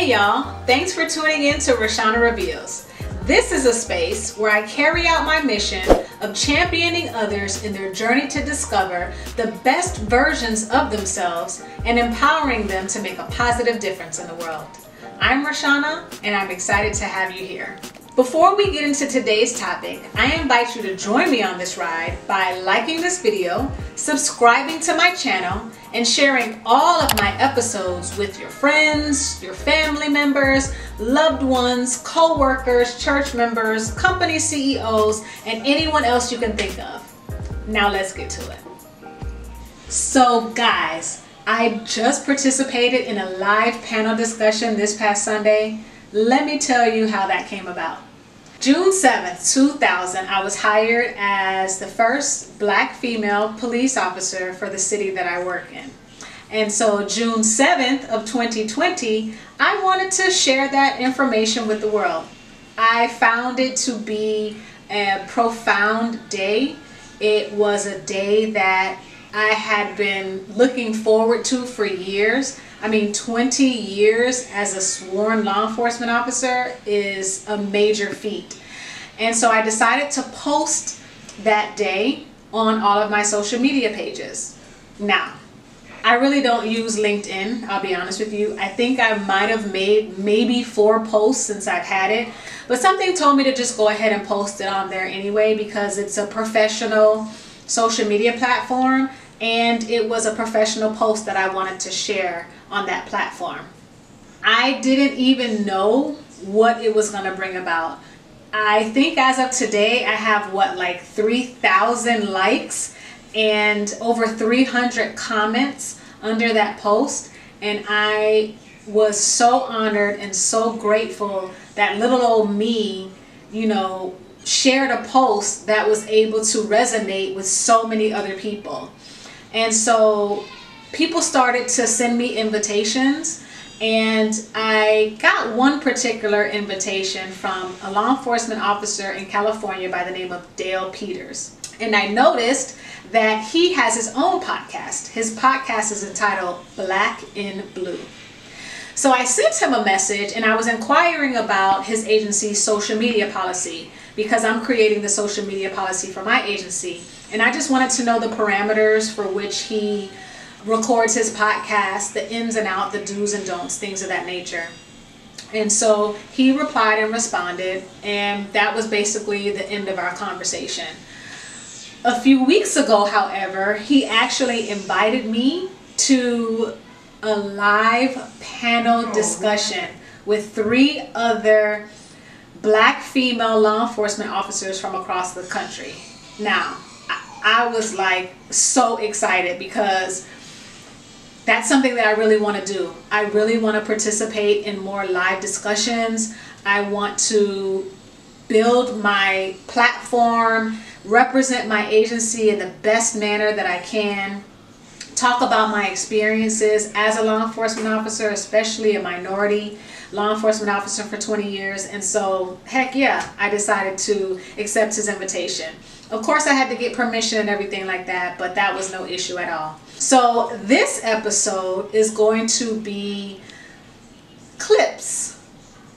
Hey y'all, thanks for tuning in to Rashana Reveals. This is a space where I carry out my mission of championing others in their journey to discover the best versions of themselves and empowering them to make a positive difference in the world. I'm Rashana and I'm excited to have you here. Before we get into today's topic, I invite you to join me on this ride by liking this video, subscribing to my channel, and sharing all of my episodes with your friends, your family members, loved ones, co-workers, church members, company CEOs, and anyone else you can think of. Now let's get to it. So guys, I just participated in a live panel discussion this past Sunday. Let me tell you how that came about. June 7th, 2000, I was hired as the first Black female police officer for the city that I work in. And so June 7th of 2020, I wanted to share that information with the world. I found it to be a profound day. It was a day that I had been looking forward to for years. I mean, 20 years as a sworn law enforcement officer is a major feat. And so I decided to post that day on all of my social media pages. Now, I really don't use LinkedIn, I'll be honest with you. I think I might have made maybe 4 posts since I've had it, but something told me to just go ahead and post it on there anyway because it's a professional social media platform and it was a professional post that I wanted to share on that platform. I didn't even know what it was going to bring about. I think as of today I have like 3,000 likes and over 300 comments under that post, and I was so honored and so grateful that little old me, shared a post that was able to resonate with so many other people. And so people started to send me invitations, and I got one particular invitation from a law enforcement officer in California by the name of Dale Peters. And I noticed that he has his own podcast. His podcast is entitled Black in Blue. So I sent him a message and I was inquiring about his agency's social media policy because I'm creating the social media policy for my agency. And I just wanted to know the parameters for which he records his podcast, the ins and outs, the do's and don'ts, things of that nature. And so he replied and responded, and that was basically the end of our conversation. A few weeks ago, however, he actually invited me to a live panel discussion with 3 other Black female law enforcement officers from across the country. Now, I was like so excited because that's something that I really want to do. I really want to participate in more live discussions. I want to build my platform, represent my agency in the best manner that I can, talk about my experiences as a law enforcement officer, especially a minority law enforcement officer for 20 years. And so, heck yeah, I decided to accept his invitation. Of course, I had to get permission and everything like that, but that was no issue at all. So this episode is going to be clips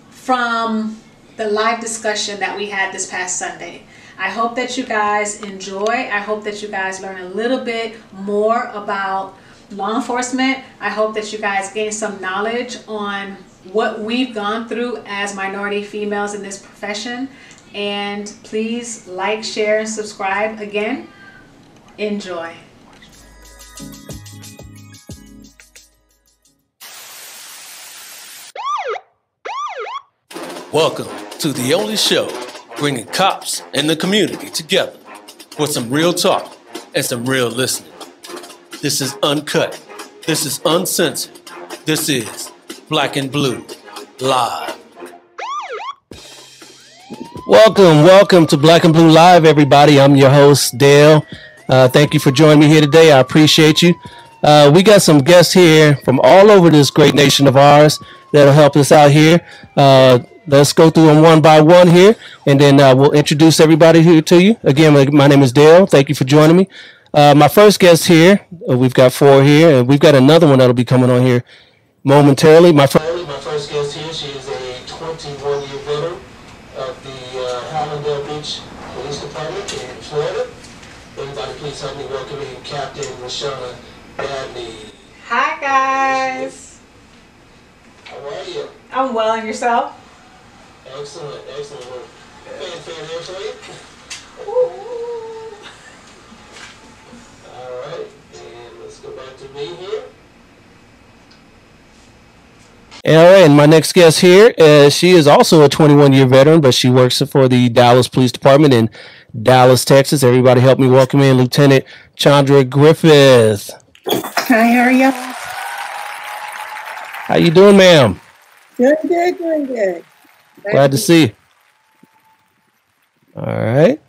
from the live discussion that we had this past Sunday. I hope that you guys enjoy. I hope that you guys learn a little bit more about law enforcement. I hope that you guys gain some knowledge on what we've gone through as minority females in this profession. And please like, share, and subscribe. Again, enjoy. Welcome to the only show bringing cops and the community together for some real talk and some real listening. This is uncut. This is uncensored. This is Black and Blue Live. Welcome to Black and Blue Live, everybody. I'm your host, Dale. Thank you for joining me here today. I appreciate you. We got some guests here from all over this great nation of ours that'll help us out here. Let's go through them one by one here, and then we'll introduce everybody here to you. Again, my name is Dale. Thank you for joining me. My first guest here, we've got 4 here, and we've got another one that'll be coming on here momentarily. My first first guest here. She is a 21-year veteran of the Hallandale Beach Police Department in Florida. Everybody, please help me welcome in Captain Rashana Dabney. Hi, guys. How are you? I'm well, and yourself? Excellent, excellent. Fan here for you. All right, and let's go back to me here. All right, and my next guest here, she is also a 21-year veteran, but she works for the Dallas Police Department in Dallas, Texas. Everybody help me welcome in Lieutenant Chandra Griffith. Hi, how are you? How you doing, ma'am? Doing good. Glad to see you. All right.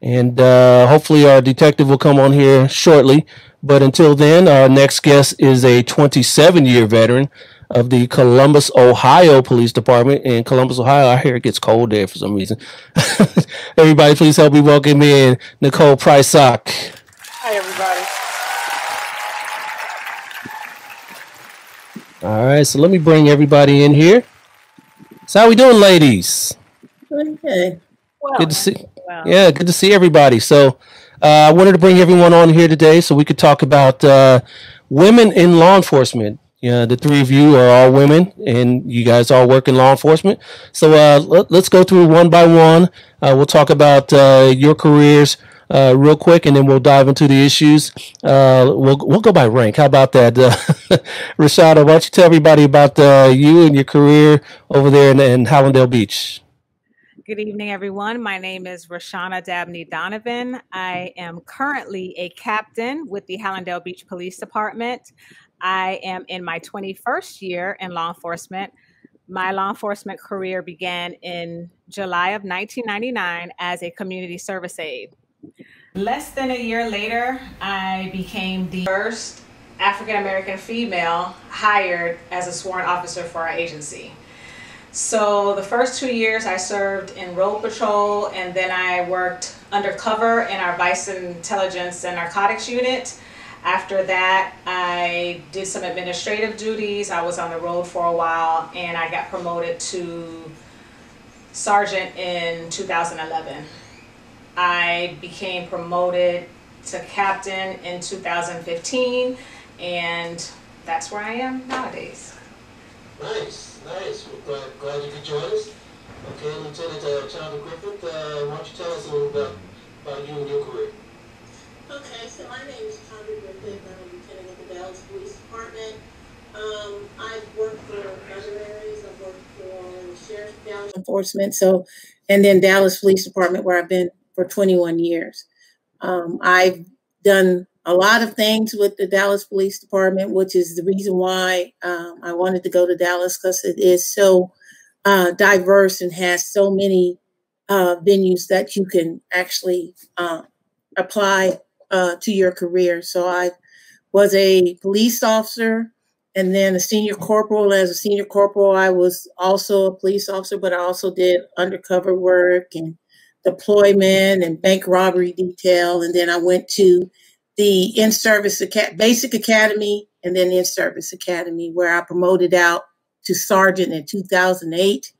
And hopefully our detective will come on here shortly. But until then, our next guest is a 27-year veteran of the Columbus, Ohio Police Department. In Columbus, Ohio, I hear it gets cold there for some reason. Everybody, please help me welcome in Nicole Prysock. Hi, everybody. All right, so let me bring everybody in here. So how we doing, ladies? Okay. Well, Good to see. Yeah, good to see everybody. So I wanted to bring everyone on here today so we could talk about women in law enforcement. Yeah, the three of you are all women, and you guys all work in law enforcement. So let's go through one by one. We'll talk about your careers real quick, and then we'll dive into the issues. We'll go by rank. How about that? Rashada, why don't you tell everybody about you and your career over there in Hallandale Beach? Good evening, everyone. My name is Rashana Dabney Donovan. I am currently a captain with the Hallandale Beach Police Department. I am in my 21st year in law enforcement. My law enforcement career began in July of 1999 as a community service aide. Less than a year later, I became the first African-American female hired as a sworn officer for our agency. So the first 2 years I served in road patrol, and then I worked undercover in our Vice Intelligence and Narcotics Unit. After that, I did some administrative duties. I was on the road for a while, and I got promoted to sergeant in 2011. I became promoted to captain in 2015, and that's where I am nowadays. Nice. We're glad you could join us. Okay, Lieutenant Chandra Griffith, why don't you tell us a little bit about you and your career? Okay, so my name is Chandra Griffith. I'm a lieutenant with the Dallas Police Department. I've worked for other areas. I've worked for Sheriff's Dallas Enforcement, and then Dallas Police Department, where I've been for 21 years. I've done a lot of things with the Dallas Police Department, which is the reason why I wanted to go to Dallas, because it is so diverse and has so many venues that you can actually apply to your career. So I was a police officer and then a senior corporal. As a senior corporal, I was also a police officer, but I also did undercover work and deployment and bank robbery detail. And then I went to the in-service basic academy and then in-service academy, where I promoted out to sergeant in 2008.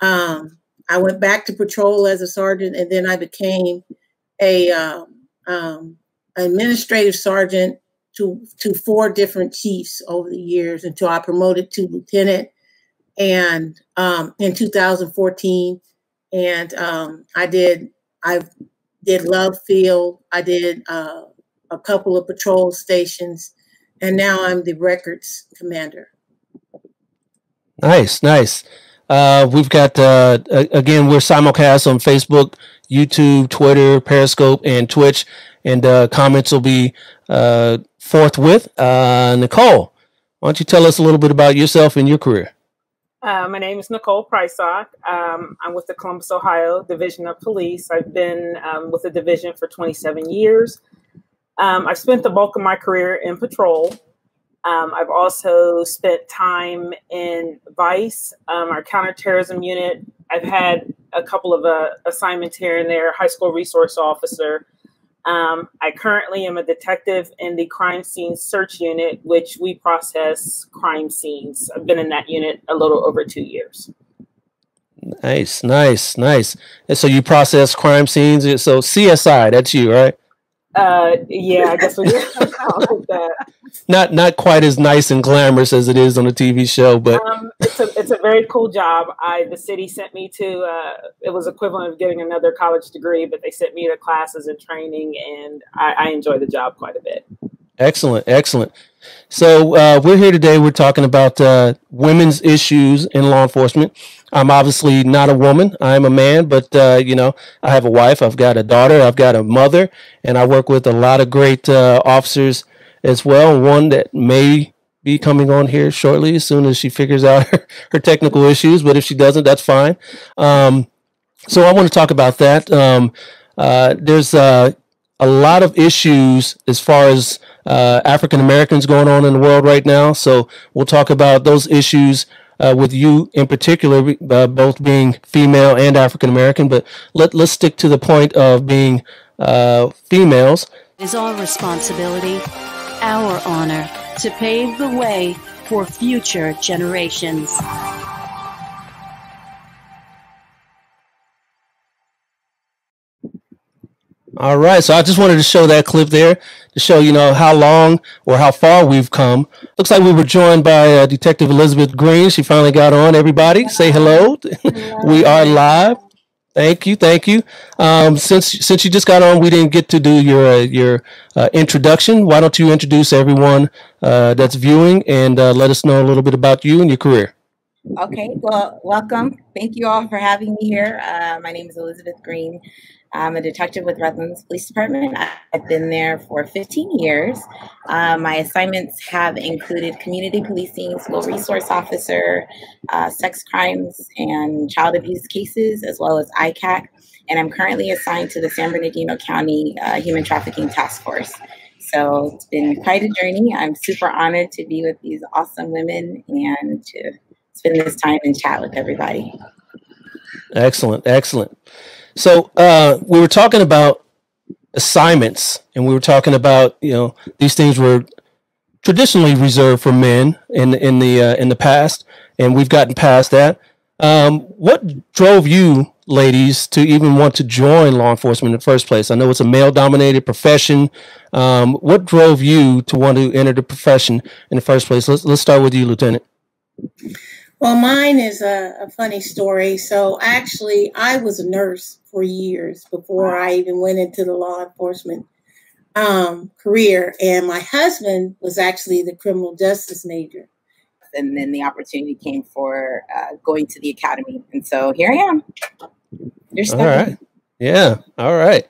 I went back to patrol as a sergeant, and then I became a administrative sergeant to 4 different chiefs over the years until I promoted to lieutenant and in 2014. And I did Love Field. I did a couple of patrol stations, and now I'm the records commander. Nice. We've got, again, we're simulcast on Facebook, YouTube, Twitter, Periscope, and Twitch, and comments will be forthwith. Nicole, why don't you tell us a little bit about yourself and your career? My name is Nicole Prysock. I'm with the Columbus, Ohio Division of Police. I've been with the division for 27 years. I've spent the bulk of my career in patrol. I've also spent time in Vice, our counterterrorism unit. I've had a couple of assignments here and there, high school resource officer. I currently am a detective in the crime scene search unit, which we process crime scenes. I've been in that unit a little over 2 years. Nice, nice, nice. And so you process crime scenes. So CSI, that's you, right? Yeah, I guess we do that. Not quite as nice and glamorous as it is on a TV show, but it's a very cool job. The city sent me to it was equivalent of getting another college degree, but they sent me to classes and training, and I enjoy the job quite a bit. Excellent, excellent. So we're here today. We're talking about women's issues in law enforcement. I'm obviously not a woman. I'm a man, but you know, I have a wife. I've got a daughter. I've got a mother, and I work with a lot of great officers as well. One that may be coming on here shortly, as soon as she figures out her technical issues. But if she doesn't, that's fine. So I want to talk about that. There's a lot of issues as far as African Americans going on in the world right now. So we'll talk about those issues with you in particular, both being female and African American. But let's stick to the point of being females. It is our responsibility, our honor, to pave the way for future generations. All right, so I just wanted to show that clip there to show, you know, how long or how far we've come. Looks like we were joined by Detective Elizabeth Green. She finally got on. Everybody, say hello. We are live. Thank you, thank you. Since you just got on, we didn't get to do your introduction. Why don't you introduce everyone that's viewing and let us know a little bit about you and your career. Okay, well, welcome. Thank you all for having me here. My name is Elizabeth Green. I'm a detective with Redlands Police Department. I've been there for 15 years. My assignments have included community policing, school resource officer, sex crimes and child abuse cases, as well as ICAC. And I'm currently assigned to the San Bernardino County Human Trafficking Task Force. So it's been quite a journey. I'm super honored to be with these awesome women and to spend this time and chat with everybody. Excellent, excellent. So we were talking about assignments, and we were talking about, you know, these things were traditionally reserved for men in the past, and we've gotten past that. What drove you, ladies, to even want to join law enforcement in the first place? I know it's a male-dominated profession. What drove you to want to enter the profession in the first place? Let's start with you, Lieutenant. Well, mine is a funny story. So actually, I was a nurse for years before I even went into the law enforcement career. And my husband was actually the criminal justice major. And then the opportunity came for going to the academy. And so here I am. All right. Yeah. All right.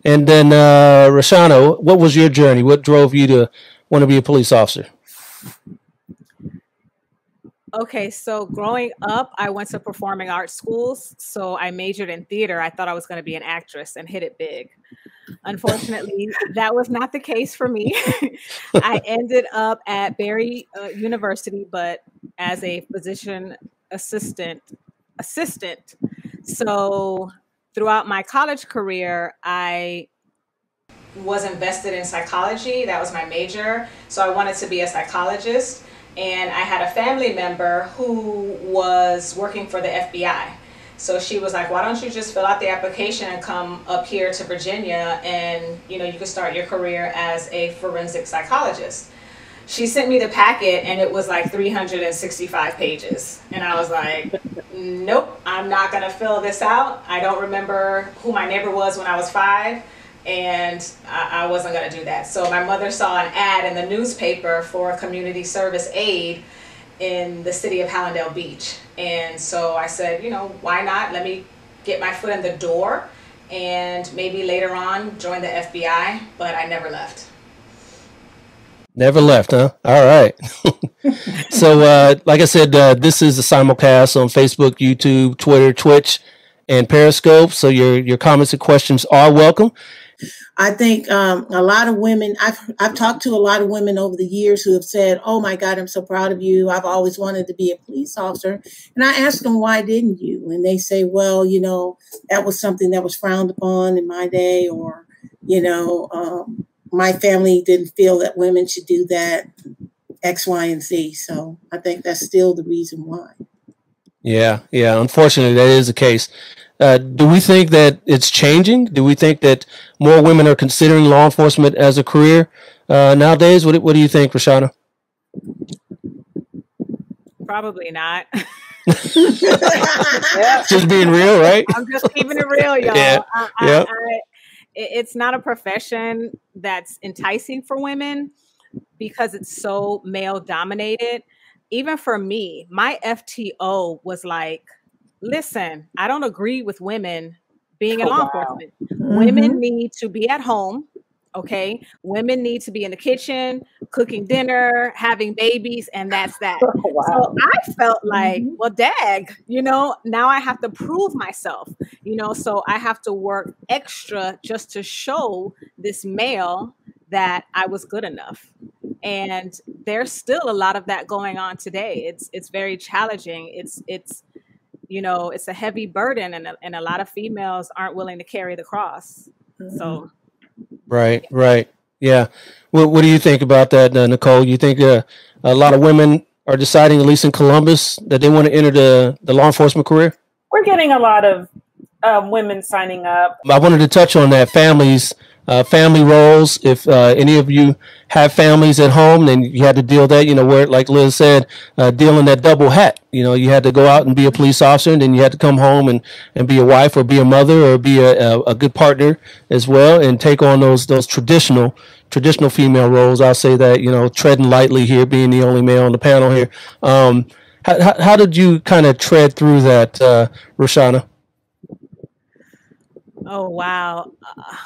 And then, Rashana, what was your journey? What drove you to want to be a police officer? Okay, so growing up, I went to performing arts schools. So I majored in theater. I thought I was going to be an actress and hit it big. Unfortunately, that was not the case for me. I ended up at Barry University, but as a physician assistant. So throughout my college career, I was invested in psychology. That was my major. So I wanted to be a psychologist. And I had a family member who was working for the FBI. So she was like, why don't you just fill out the application and come up here to Virginia, and you know, you can start your career as a forensic psychologist. She sent me the packet and it was like 365 pages. And I was like, nope, I'm not gonna fill this out. I don't remember who my neighbor was when I was 5. And I wasn't going to do that. So my mother saw an ad in the newspaper for a community service aide in the city of Hallandale Beach. And so I said, you know, why not? Let me get my foot in the door and maybe later on join the FBI, but I never left. Never left, huh? All right. So, like I said, this is a simulcast on Facebook, YouTube, Twitter, Twitch, and Periscope. So your comments and questions are welcome. I think a lot of women, I've talked to a lot of women over the years who have said, oh my God, I'm so proud of you. I've always wanted to be a police officer. And I ask them, why didn't you? And they say, well, you know, that was something that was frowned upon in my day, or My family didn't feel that women should do that, X, Y, and Z. So I think that's still the reason why. Yeah, yeah. Unfortunately, that is the case. Do we think that it's changing? Do we think that more women are considering law enforcement as a career nowadays? What do you think, Rashana? Probably not. Just being real, right? I'm just keeping it real, y'all. Yeah. It's not a profession that's enticing for women because it's so male dominated. Even for me, my FTO was like, listen, I don't agree with women being in law enforcement. Women need to be at home. Okay. Women need to be in the kitchen, cooking dinner, having babies, and that's that. So I felt like, well, dag, now I have to prove myself, so I have to work extra just to show this male that I was good enough. And there's still a lot of that going on today. It's very challenging. It's a heavy burden, and a lot of females aren't willing to carry the cross. So. Right. Yeah. What do you think about that, Nicole? You think a lot of women are deciding, at least in Columbus, that they want to enter the law enforcement career? We're getting a lot of women signing up. I wanted to touch on that, family roles. If any of you have families at home, then you had to deal that, where, like Liz said, dealing that double hat. You had to go out and be a police officer, and then you had to come home and be a wife or be a mother or be a good partner as well, and take on those traditional female roles. I'll say that, treading lightly here, being the only male on the panel here. How did you kind of tread through that, Rashana? Oh, wow.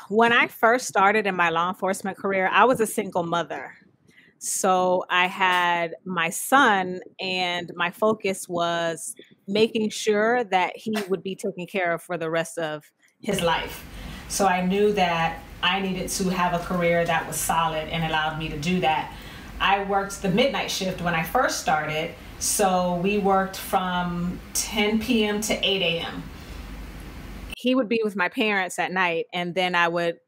When I first started in my law enforcement career, I was a single mother. So I had my son, and my focus was making sure that he would be taken care of for the rest of his life. So I knew that I needed to have a career that was solid and allowed me to do that. I worked the midnight shift when I first started. So we worked from 10 p.m. to 8 a.m. He would be with my parents at night, and then I would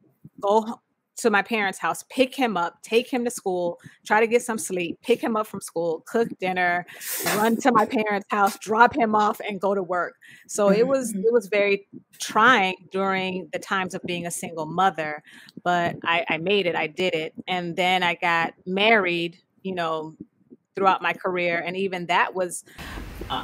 go to my parents' house, pick him up, take him to school, try to get some sleep, pick him up from school, cook dinner, run to my parents' house, drop him off, and go to work. So it was very trying during the times of being a single mother, but I made it, I did it. And then I got married, throughout my career. And even that was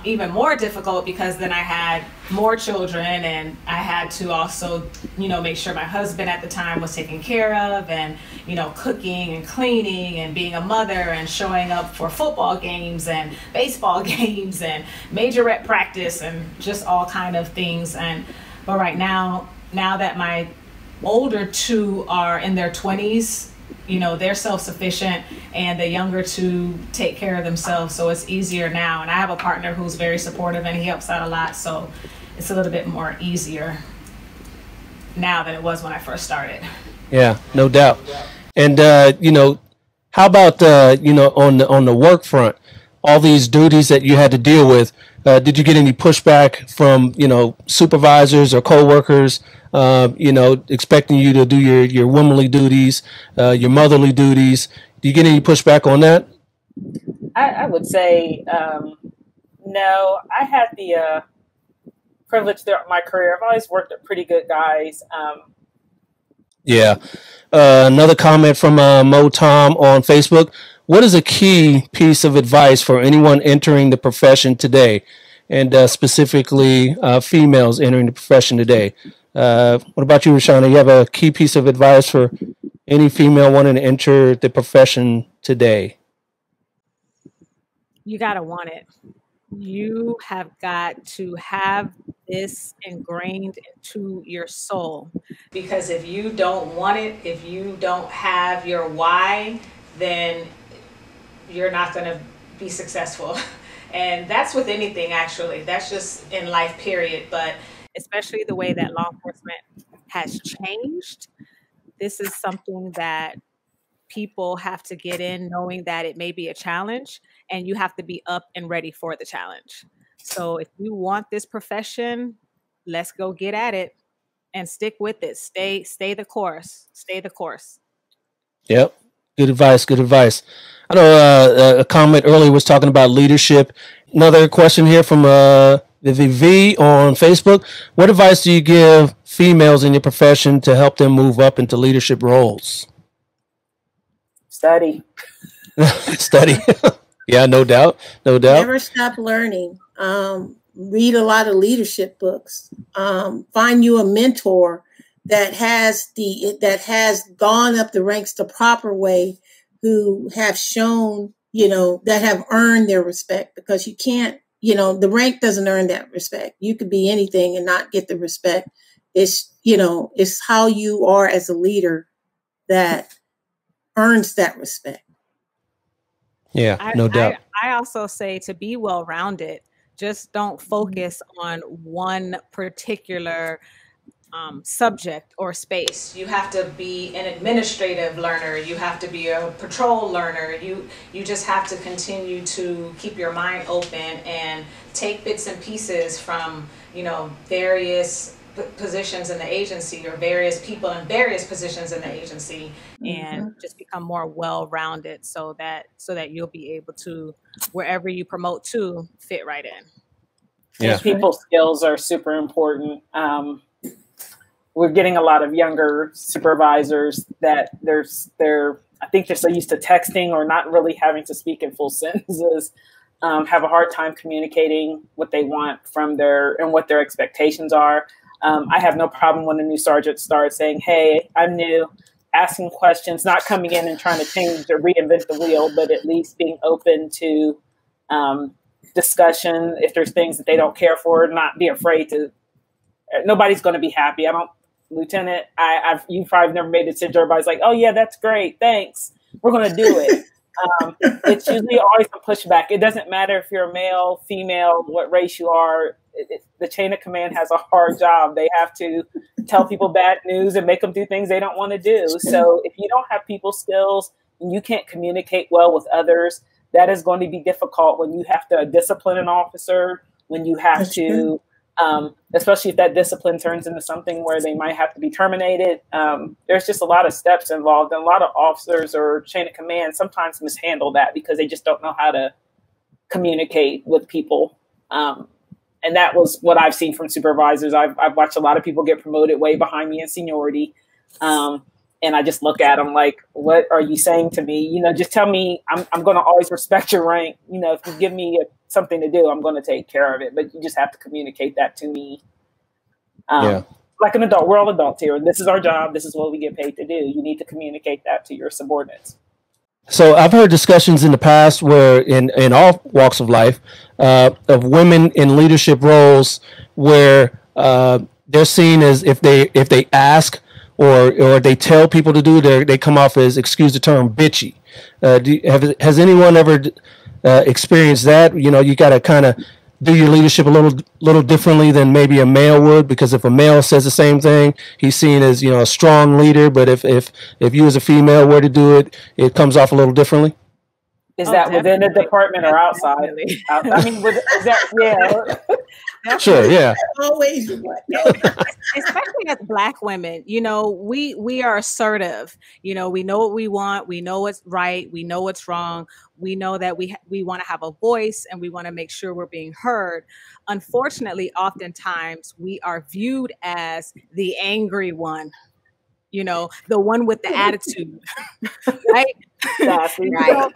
even more difficult because then I had more children, and I had to also, make sure my husband at the time was taken care of, and, cooking and cleaning and being a mother and showing up for football games and baseball games and majorette practice and just all kind of things. But right now that my older two are in their 20s, they're self-sufficient, and the younger two take care of themselves. So it's easier now. And I have a partner who's very supportive, and he helps out a lot. So it's a little bit more easier now than it was when I first started. Yeah, no doubt. And, how about, on the work front, all these duties that you had to deal with, did you get any pushback from, supervisors or coworkers, expecting you to do your womanly duties, your motherly duties? Do you get any pushback on that? I would say no. I had the privilege throughout my career. I've always worked with pretty good guys. Yeah. Another comment from Mo Tom on Facebook. What is a key piece of advice for anyone entering the profession today, and specifically females entering the profession today? What about you, Rashana? You have a key piece of advice for any female wanting to enter the profession today? You got to want it. You have got to have this ingrained into your soul. Because if you don't want it, if you don't have your why, then you're not going to be successful. And that's with anything, actually. That's just in life, period. But especially the way that law enforcement has changed, this is something that people have to get in knowing that it may be a challenge, and you have to be up and ready for the challenge. So if you want this profession, let's go get at it. and stick with it. Stay the course. Stay the course. Yep. Good advice. Good advice. I know a comment earlier was talking about leadership. Another question here from Vivi V on Facebook. What advice do you give females in your profession to help them move up into leadership roles? Study. Study. Yeah, no doubt. No doubt. Never stop learning. Read a lot of leadership books. Find you a mentor that has gone up the ranks the proper way, who have shown, that have earned their respect, because you can't, the rank doesn't earn that respect. You could be anything and not get the respect. It's, it's how you are as a leader that earns that respect. Yeah, no doubt. I also say to be well-rounded, just don't focus on one particular subject or space. You have to be an administrative learner. You have to be a patrol learner. You just have to continue to keep your mind open and take bits and pieces from, various positions in the agency, or various people in various positions in the agency, and just become more well-rounded so that you'll be able to, wherever you promote to, fit right in. Yeah. People skills are super important. We're getting a lot of younger supervisors that I think they're so used to texting or not really having to speak in full sentences, have a hard time communicating what they want from and what their expectations are. I have no problem when a new sergeant starts saying, "Hey, I'm new," asking questions, not coming in and trying to change or reinvent the wheel, but at least being open to discussion. If there's things that they don't care for, not be afraid to. Nobody's going to be happy. Lieutenant, you've probably never made a decision. Everybody's like, "Oh yeah, that's great. Thanks. We're going to do it." It's usually always a pushback. It doesn't matter if you're a male, female, what race you are. The chain of command has a hard job. They have to tell people bad news and make them do things they don't want to do. So if you don't have people skills and you can't communicate well with others, that is going to be difficult when you have to discipline an officer, when you have to, especially if that discipline turns into something where they might have to be terminated. There's just a lot of steps involved, and a lot of officers or chain of command sometimes mishandle that because they just don't know how to communicate with people. And that was what I've seen from supervisors. I've watched a lot of people get promoted way behind me in seniority. And I just look at them like, what are you saying to me? Just tell me. I'm going to always respect your rank. If you give me something to do, I'm going to take care of it. But you just have to communicate that to me. Like an adult. We're all adults here. This is our job. This is what we get paid to do. You need to communicate that to your subordinates. So I've heard discussions in the past where in all walks of life of women in leadership roles where they're seen as if they ask or they tell people to do, they come off as, excuse the term, bitchy. Has anyone ever experienced that? You got to kind of do your leadership a little differently than maybe a male would, because if a male says the same thing, he's seen as a strong leader. But if you as a female were to do it, it comes off a little differently. Is that within the department or outside? I mean, is that Sure, yeah. Always. Especially as Black women, we are assertive. We know what we want. We know what's right. We know what's wrong. We know that we want to have a voice, and we want to make sure we're being heard. Unfortunately, oftentimes we are viewed as the angry one. The one with the attitude, right? Right.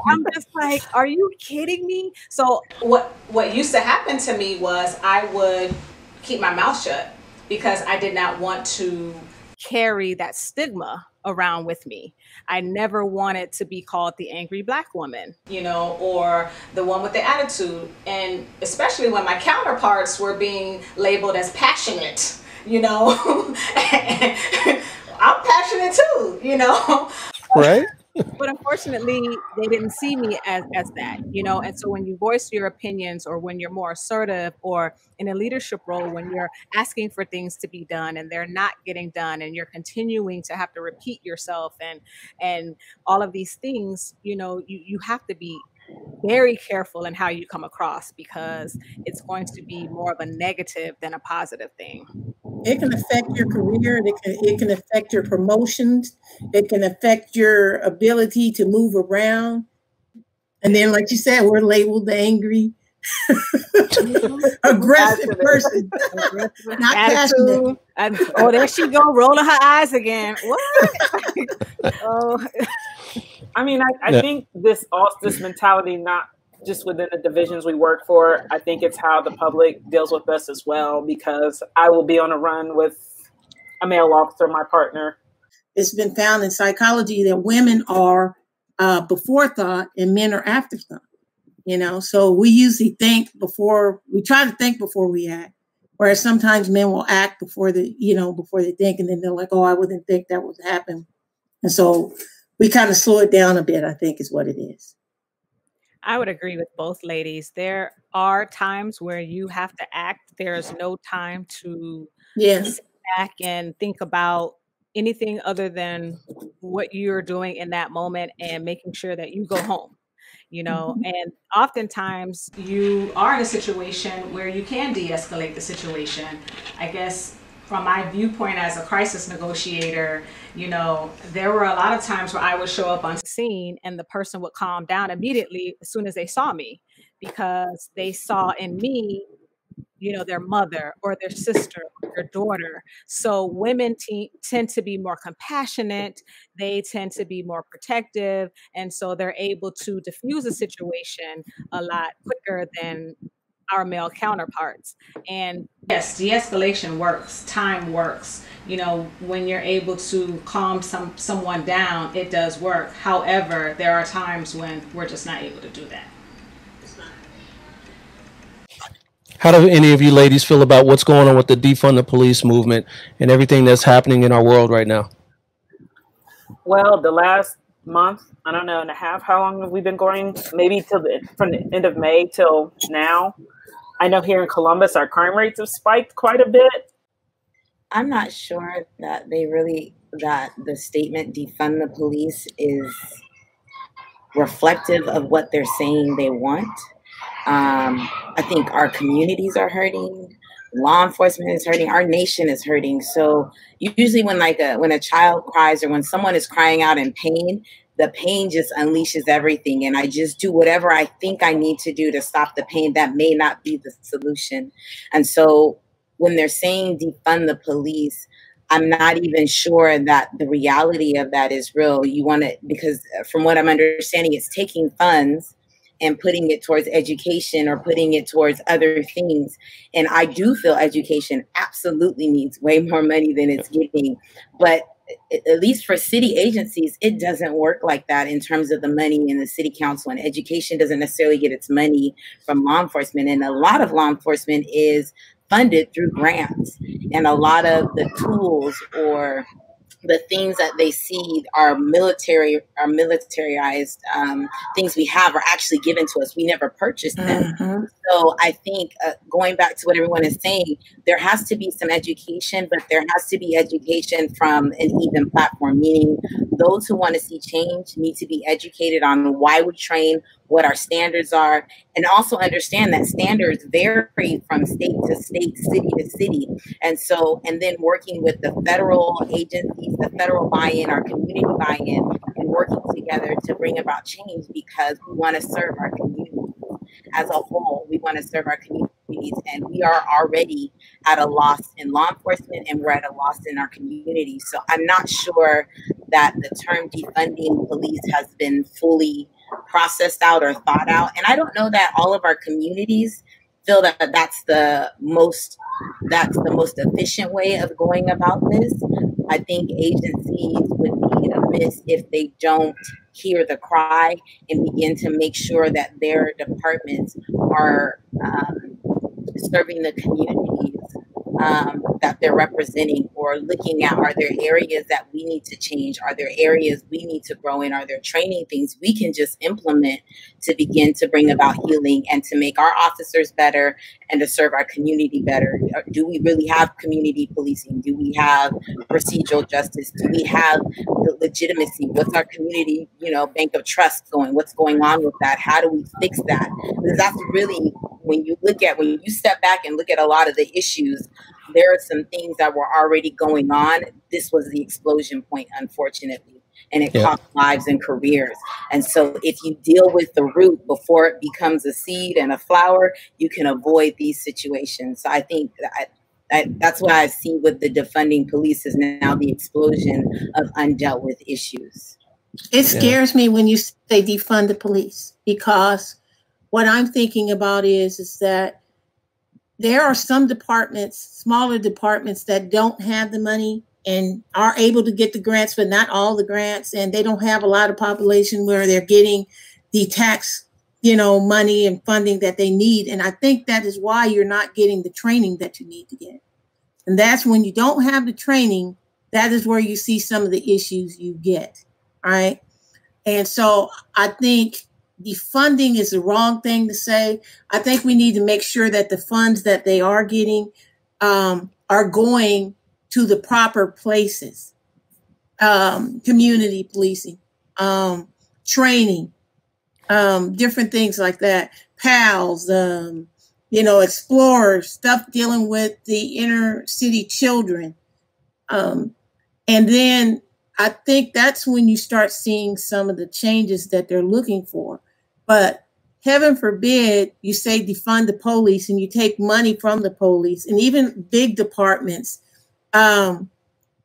I'm just like, are you kidding me? So what used to happen to me was I would keep my mouth shut because I did not want to carry that stigma around with me. I never wanted to be called the angry Black woman, or the one with the attitude. And especially when my counterparts were being labeled as passionate. I'm passionate too, Right. But unfortunately, they didn't see me as that, and so when you voice your opinions, or when you're more assertive, or in a leadership role, when you're asking for things to be done and they're not getting done, and you're continuing to have to repeat yourself and all of these things, you have to be very careful in how you come across, because it's going to be more of a negative than a positive thing. It can affect your career. It can affect your promotions. It can affect your ability to move around. And then, like you said, we're labeled the angry, aggressive person. Not passionate. Oh, there she go, rolling her eyes again. What? Oh. I mean, I think this mentality, not just within the divisions we work for, I think it's how the public deals with us as well, because I will be on a run with a male officer, my partner. It's been found in psychology that women are before thought and men are afterthought, you know? So we usually we try to think before we act, whereas sometimes men will act before they think, and then they're like, oh, I wouldn't think that would happen. And so we kind of slow it down a bit, I think is what it is. I would agree with both ladies. There are times where you have to act. There's no time to sit back and think about anything other than what you're doing in that moment and making sure that you go home, you know. And oftentimes you are in a situation where you can de-escalate the situation. I guess from my viewpoint as a crisis negotiator, you know, there were a lot of times where I would show up on scene and the person would calm down immediately as soon as they saw me, because they saw in me, you know, their mother or their sister or their daughter. So women tend to be more compassionate. They tend to be more protective. And so they're able to diffuse a situation a lot quicker than our male counterparts. And yes, de-escalation works, time works. You know, when you're able to calm someone down, it does work. However, there are times when we're just not able to do that. How do any of you ladies feel about what's going on with the defund the police movement and everything that's happening in our world right now? Well, the last month, I don't know, and a half, how long have we been going? Maybe from the end of May till now. I know here in Columbus, our crime rates have spiked quite a bit. I'm not sure that that the statement defund the police is reflective of what they're saying they want. I think our communities are hurting. Law enforcement is hurting. Our nation is hurting. So usually when a child cries or when someone is crying out in pain, the pain just unleashes everything. And I just do whatever I think I need to do to stop the pain. That may not be the solution. And so when they're saying defund the police, I'm not even sure that the reality of that is real. Because from what I'm understanding, it's taking funds and putting it towards education or putting it towards other things. And I do feel education absolutely needs way more money than it's getting. But at least for city agencies, it doesn't work like that in terms of the money in the city council, and education doesn't necessarily get its money from law enforcement. And a lot of law enforcement is funded through grants, and a lot of the tools or the things that they see are militarized things we have are actually given to us. We never purchased them. Mm-hmm. So I think going back to what everyone is saying, there has to be some education, but there has to be education from an even platform, meaning those who want to see change need to be educated on why we train, what our standards are, and also understand that standards vary from state to state, city to city. And then working with the federal agencies, the federal buy-in, our community buy-in, and working together to bring about change, because we want to serve our community as a whole. We want to serve our communities, and we are already at a loss in law enforcement, and we're at a loss in our community. So I'm not sure that the term defunding police has been fully processed out or thought out. And I don't know that all of our communities feel that that's the most efficient way of going about this. I think agencies would be amiss if they don't hear the cry and begin to make sure that their departments are serving the communities that they're representing, or looking at, are there areas that we need to change? Are there areas we need to grow in? Are there training things we can just implement to begin to bring about healing and to make our officers better and to serve our community better? Do we really have community policing? Do we have procedural justice? Do we have the legitimacy? What's our community, bank of trust going? What's going on with that? How do we fix that? Because that's really, when you step back and look at a lot of the issues, there are some things that were already going on. This was the explosion point, unfortunately, and it cost lives and careers. And so if you deal with the root before it becomes a seed and a flower, you can avoid these situations. So I think that's what I see with the defunding police, is now the explosion of undealt with issues. It scares me when you say defund the police, because what I'm thinking about is that there are some departments, smaller departments, that don't have the money and are able to get the grants, but not all the grants. And they don't have a lot of population where they're getting the tax, money and funding that they need. And I think that is why you're not getting the training that you need to get. And that's when you don't have the training, that is where you see some of the issues you get. All right. And so I think defunding is the wrong thing to say. I think we need to make sure that the funds that they are getting are going to the proper places. Community policing, training, different things like that. PALs, explorers, stuff dealing with the inner city children. And then I think that's when you start seeing some of the changes that they're looking for. But heaven forbid you say defund the police and you take money from the police, and even big departments,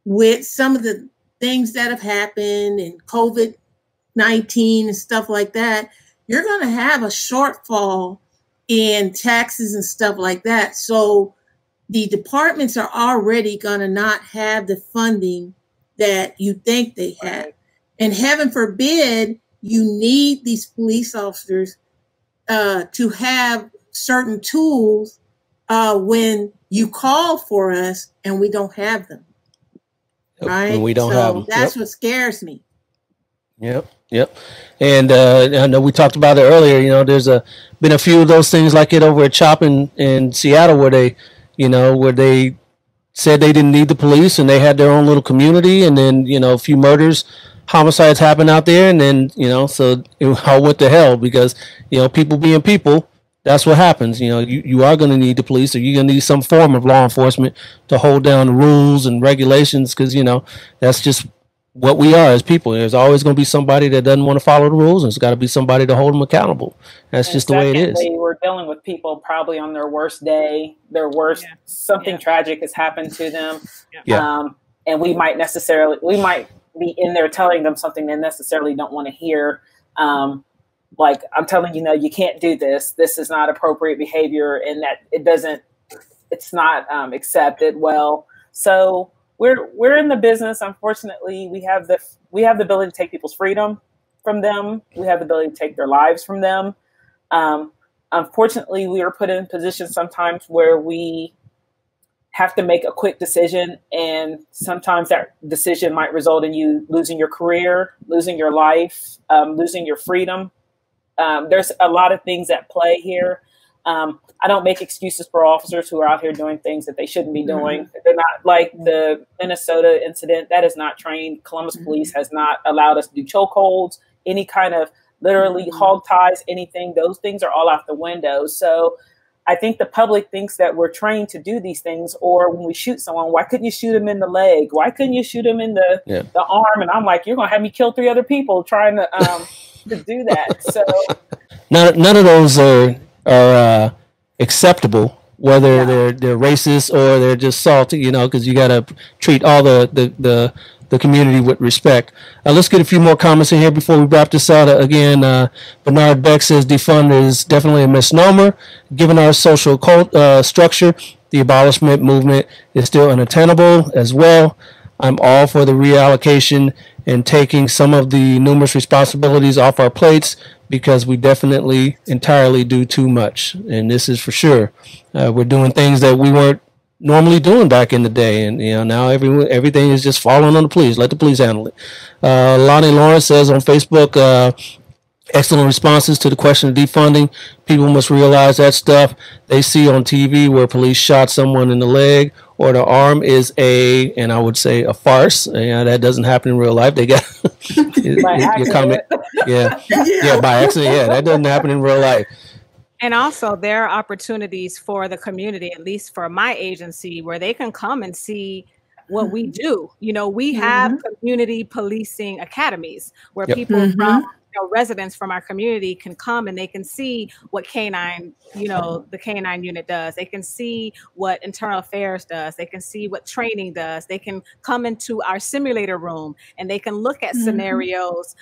with some of the things that have happened and COVID-19 and stuff like that, you're going to have a shortfall in taxes and stuff like that. So the departments are already going to not have the funding that you think they have. And heaven forbid you need these police officers to have certain tools when you call for us and we don't have them. Right? And we don't have them. That's what scares me. Yep. And I know we talked about it earlier. There's been a few of those things like it over at CHOP in Seattle, where they said they didn't need the police and they had their own little community, and then a few murders, homicides happen out there, and then so it all went to hell because people being people, that's what happens. You are going to need the police, or you're going to need some form of law enforcement to hold down the rules and regulations, because that's just what we are as people. There's always going to be somebody that doesn't want to follow the rules, and it's got to be somebody to hold them accountable. That's just the way it is. We're dealing with people probably on their worst day, something tragic has happened to them. And we might be in there telling them something they necessarily don't want to hear. Like, I'm telling you can't do this. This is not appropriate behavior, and that it's not accepted well. So we're in the business. Unfortunately, we have the ability to take people's freedom from them. We have the ability to take their lives from them. Unfortunately, we are put in positions sometimes where we have to make a quick decision, and sometimes that decision might result in you losing your career, losing your life, losing your freedom. There's a lot of things at play here. I don't make excuses for officers who are out here doing things that they shouldn't be doing. They're not like the Minnesota incident. That is not trained. Columbus Police has not allowed us to do chokeholds, any kind of literally hog ties, anything. Those things are all out the window. So I think the public thinks that we're trained to do these things, or when we shoot someone, why couldn't you shoot him in the leg? Why couldn't you shoot him in the arm? And I'm like, you're going to have me kill 3 other people trying to do that. So none of those are acceptable, whether they're racist or they're just salty, because you got to treat all the community with respect. Let's get a few more comments in here before we wrap this out. Again, Bernard Beck says defund is definitely a misnomer. Given our social structure, the abolishment movement is still unattainable as well. I'm all for the reallocation and taking some of the numerous responsibilities off our plates, because we definitely entirely do too much. And this is for sure. We're doing things that we weren't normally doing back in the day. And, you know, now everything is just falling on the police. Let the police handle it. Lonnie Lawrence says on Facebook, excellent responses to the question of defunding. People must realize that stuff they see on TV where police shot someone in the leg or the arm is and I would say a farce. Yeah, that doesn't happen in real life. They got your comment. Yeah, by accident. Yeah, that doesn't happen in real life. And also there are opportunities for the community, at least for my agency, where they can come and see what we do. You know, we have community policing academies where people from residents from our community can come and they can see what K9, the K9 unit does. They can see what internal affairs does. They can see what training does. They can come into our simulator room and they can look at scenarios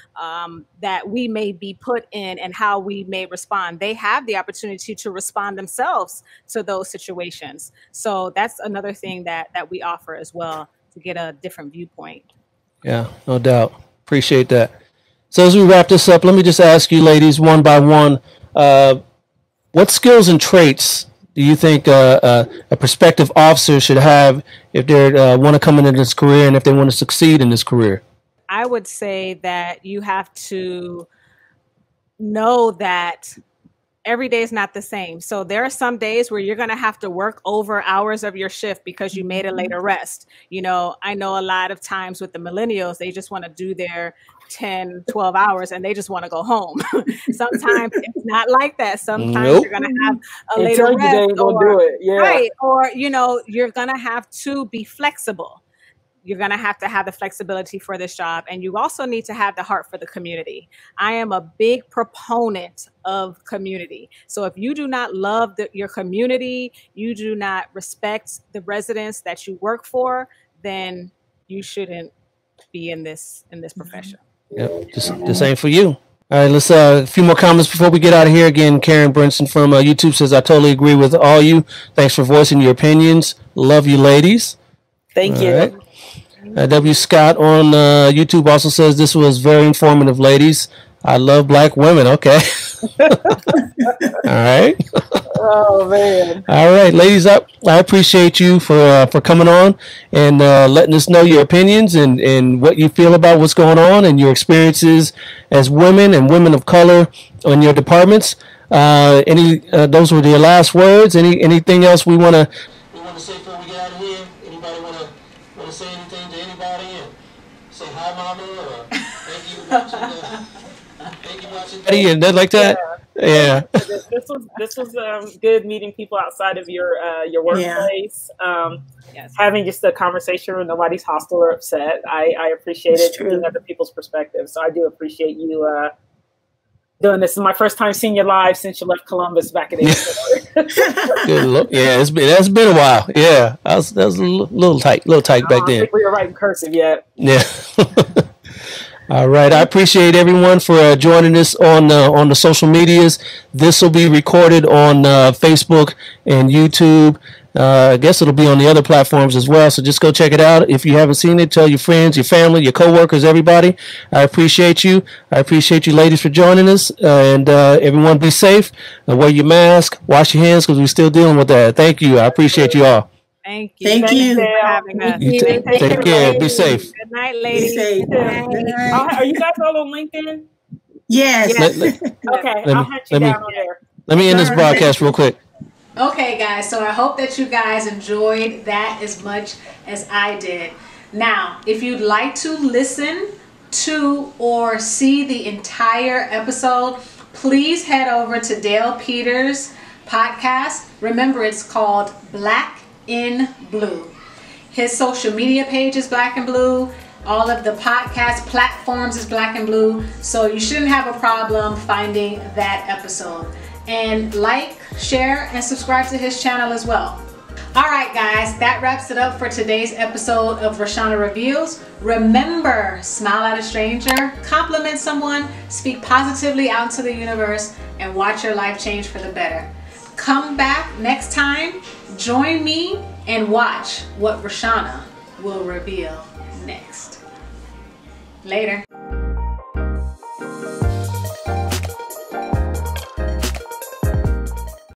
that we may be put in and how we may respond. They have the opportunity to respond themselves to those situations. So that's another thing that we offer as well, to get a different viewpoint. Yeah, no doubt. Appreciate that. So as we wrap this up, let me just ask you ladies one by one, what skills and traits do you think a prospective officer should have if they want to come into this career and if they want to succeed in this career? I would say that you have to know that every day is not the same. So there are some days where you're going to have to work over hours of your shift because you made a late arrest. You know, I know a lot of times with the millennials, they just want to do their 10, 12 hours and they just want to go home. Sometimes it's not like that. Sometimes you're going to have a late arrest right. Or, you're going to have to be flexible. You're going to have the flexibility for this job. And you also need to have the heart for the community. I am a big proponent of community. So if you do not love your community, you do not respect the residents that you work for, then you shouldn't be in this profession. Yep, the same for you. All right, let's a few more comments before we get out of here. Again, Karen Brinson from YouTube says, I totally agree with all you. Thanks for voicing your opinions. Love you, ladies. Thank you. Right. W. Scott on YouTube also says, this was very informative, ladies. I love Black women. Okay. All right. Oh, man. All right, ladies, I appreciate you for coming on and letting us know your opinions and what you feel about what's going on and your experiences as women and women of color in your departments. Those were your last words. Anything else we want to say before we get out of here? Anybody want to say anything to anybody and say hi, mama, or thank you for watching? Thank you for watching. And that like that. Yeah. This was good meeting people outside of your workplace. Having just a conversation where nobody's hostile or upset. I appreciate it, seeing other people's perspectives. So I do appreciate you doing this. This is my first time seeing you live since you left Columbus back in April. Good look. Yeah, that's been a while. Yeah, that was a little tight back then. I think we were writing cursive yet. Yeah. All right. I appreciate everyone for joining us on the social medias. This will be recorded on Facebook and YouTube. I guess it'll be on the other platforms as well. So just go check it out. If you haven't seen it, tell your friends, your family, your coworkers, everybody. I appreciate you. I appreciate you ladies for joining us. And everyone be safe. Wear your mask. Wash your hands because we're still dealing with that. Thank you. I appreciate you all. Thank you. Thank you for having us. Take care. Be safe. Good night, ladies. Good night. Are you guys all on LinkedIn? Yes. Okay. I'll hunt you down on there. Let me end this broadcast real quick. Okay, guys, so I hope that you guys enjoyed that as much as I did. Now, if you'd like to listen to or see the entire episode, please head over to Dale Peters' podcast. Remember, it's called Black in Blue. His social media page is Black and Blue. All of the podcast platforms is Black and Blue. So you shouldn't have a problem finding that episode. And like, share, and subscribe to his channel as well. All right, guys, that wraps it up for today's episode of Rashana Reveals. Remember, smile at a stranger, compliment someone, speak positively out into the universe, and watch your life change for the better. Come back next time, join me, and watch what Rashana will reveal next. Later.